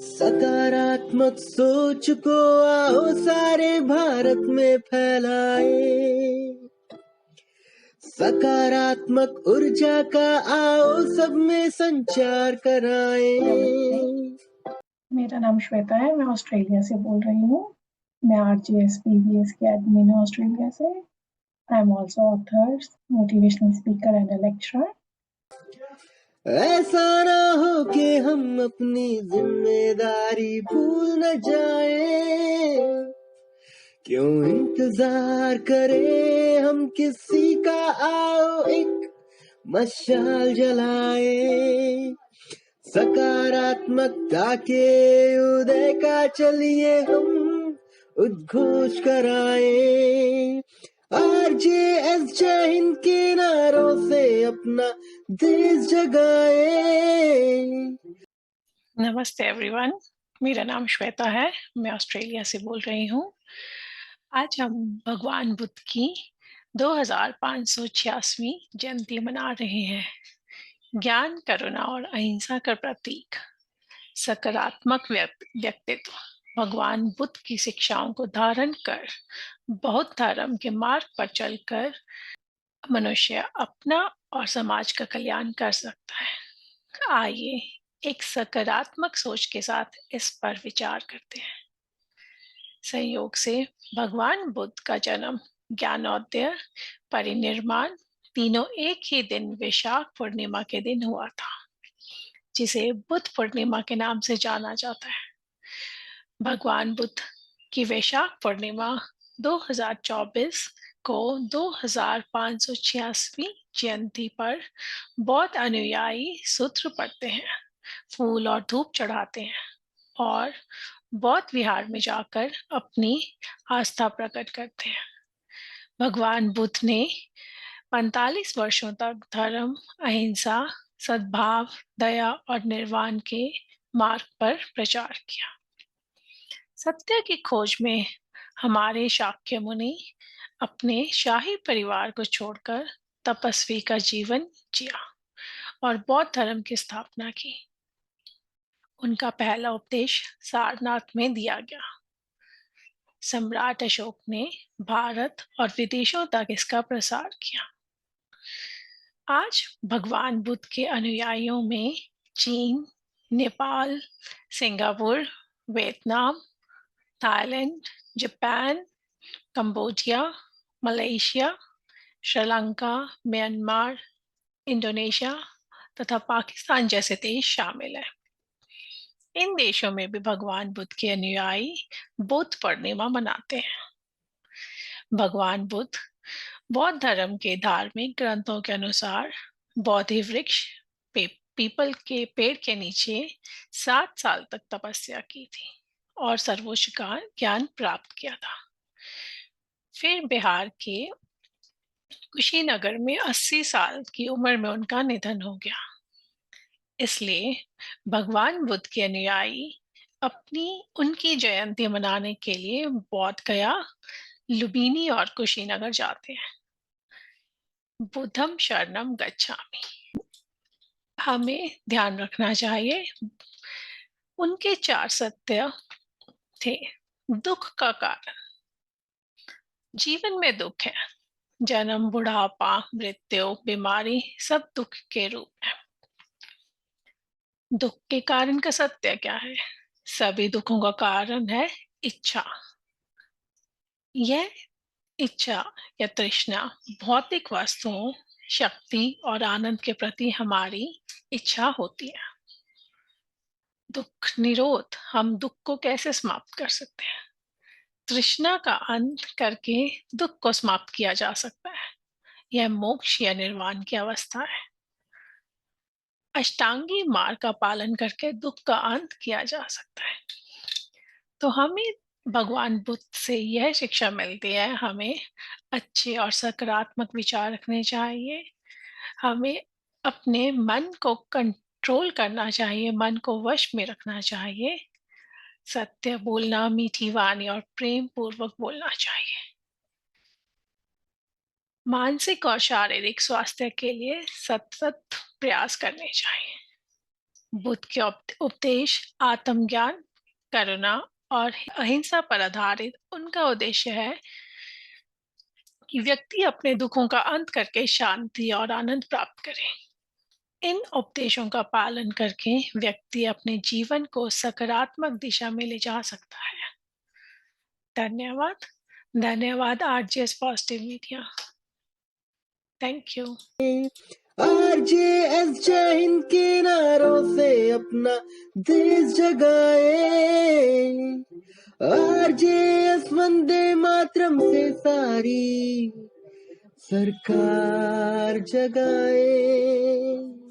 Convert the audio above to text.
सकारात्मक सोच को आओ सारे भारत में फैलाए, सकारात्मक ऊर्जा का आओ सब में संचार कराए। मेरा नाम श्वेता है, मैं ऑस्ट्रेलिया से बोल रही हूँ। मैं आरजीएस पीवीएस की एडमिन हूँ ऑस्ट्रेलिया से। I am also author, motivational speaker and a lecturer. ऐसा ना हो कि हम अपनी जिम्मेदारी भूल न जाए, क्यों इंतजार करें हम किसी का, आओ एक मशाल जलाए, सकारात्मकता के उदय का चलिए हम उद्घोष कराए। आरजेएस जय हिंद के नारों से अपना देश जगाए। नमस्ते एवरीवन, मेरा नाम श्वेता है, मैं ऑस्ट्रेलिया से बोल रही हूँ। आज हम भगवान बुद्ध की 2586वीं जयंती मना रहे हैं। ज्ञान, करुणा और अहिंसा का प्रतीक, सकारात्मक व्यक्तित्व भगवान बुद्ध की शिक्षाओं को धारण कर बौद्ध धर्म के मार्ग पर चलकर मनुष्य अपना और समाज का कल्याण कर सकता है। आइए एक सकारात्मक सोच के साथ इस पर विचार करते हैं। संयोग से भगवान बुद्ध का जन्म, ज्ञानोदय, परिनिर्वाण तीनों एक ही दिन वैशाख पूर्णिमा के दिन हुआ था, जिसे बुद्ध पूर्णिमा के नाम से जाना जाता है। भगवान बुद्ध की वैशाख पूर्णिमा 2024 को 2586वीं जयंती पर बौद्ध अनुयायी सूत्र पढ़ते हैं, फूल और धूप चढ़ाते हैं और बौद्ध विहार में जाकर अपनी आस्था प्रकट करते हैं। भगवान बुद्ध ने 45 वर्षों तक धर्म, अहिंसा, सद्भाव, दया और निर्वाण के मार्ग पर प्रचार किया। सत्य की खोज में हमारे शाक्य मुनि अपने शाही परिवार को छोड़कर तपस्वी का जीवन जिया और बौद्ध धर्म की स्थापना की। उनका पहला उपदेश सारनाथ में दिया गया। सम्राट अशोक ने भारत और विदेशों तक इसका प्रसार किया। आज भगवान बुद्ध के अनुयायियों में चीन, Nepal, Singapore, Vietnam, Thailand, Japan, Cambodia, Malaysia, Sri Lanka, Myanmar, Indonesia तथा पाकिस्तान जैसे देश शामिल हैं। इन देशों में भी भगवान बुद्ध के अनुयायी बुद्ध पूर्णिमा मनाते हैं। भगवान बुद्ध बौद्ध धर्म के धार्मिक ग्रंथों के अनुसार बोधि वृक्ष पीपल के पेड़ के नीचे 7 साल तक तपस्या की थी और सर्वोच्च ज्ञान प्राप्त किया था। फिर बिहार के कुशीनगर में 80 साल की उम्र में उनका निधन हो गया। इसलिए भगवान बुद्ध के अनुयायी उनकी जयंती मनाने के लिए बोध गया, लुम्बिनी और कुशीनगर जाते हैं। बुद्धम शरणम गच्छामि। हमें ध्यान रखना चाहिए, उनके 4 सत्य थे। दुख का कारण, जीवन में दुख है, जन्म, बुढ़ापा, मृत्यु, बीमारी सब दुख के रूप हैं। दुख के कारण का सत्य क्या है? सभी दुखों का कारण है इच्छा। यह इच्छा या तृष्णा भौतिक वस्तुओं, शक्ति और आनंद के प्रति हमारी इच्छा होती है। दुख निरोध, हम दुख को कैसे समाप्त कर सकते हैं? तृष्णा का अंत करके दुख को समाप्त किया जा सकता है। यह मोक्ष या निर्वाण की अवस्था है। अष्टांगी मार्ग का पालन करके दुख का अंत किया जा सकता है। तो हमें भगवान बुद्ध से यह शिक्षा मिलती है, हमें अच्छे और सकारात्मक विचार रखने चाहिए। हमें अपने मन को कंट्रोल करना चाहिए, मन को वश में रखना चाहिए। सत्य बोलना, मीठी वाणी और प्रेम पूर्वक बोलना चाहिए। मानसिक और शारीरिक स्वास्थ्य के लिए सतत प्रयास करने चाहिए। बुद्ध के उपदेश आत्मज्ञान, करुणा और अहिंसा पर आधारित उनका उद्देश्य है कि व्यक्ति अपने दुखों का अंत करके शांति और आनंद प्राप्त करे। इन उपदेशों का पालन करके व्यक्ति अपने जीवन को सकारात्मक दिशा में ले जा सकता है। धन्यवाद। धन्यवाद RJS positive media. Thank you. RJS जय हिंद के नारों से अपना देश जगाए, आरजेएस वंदे मातरम से सारी सरकार जगाए।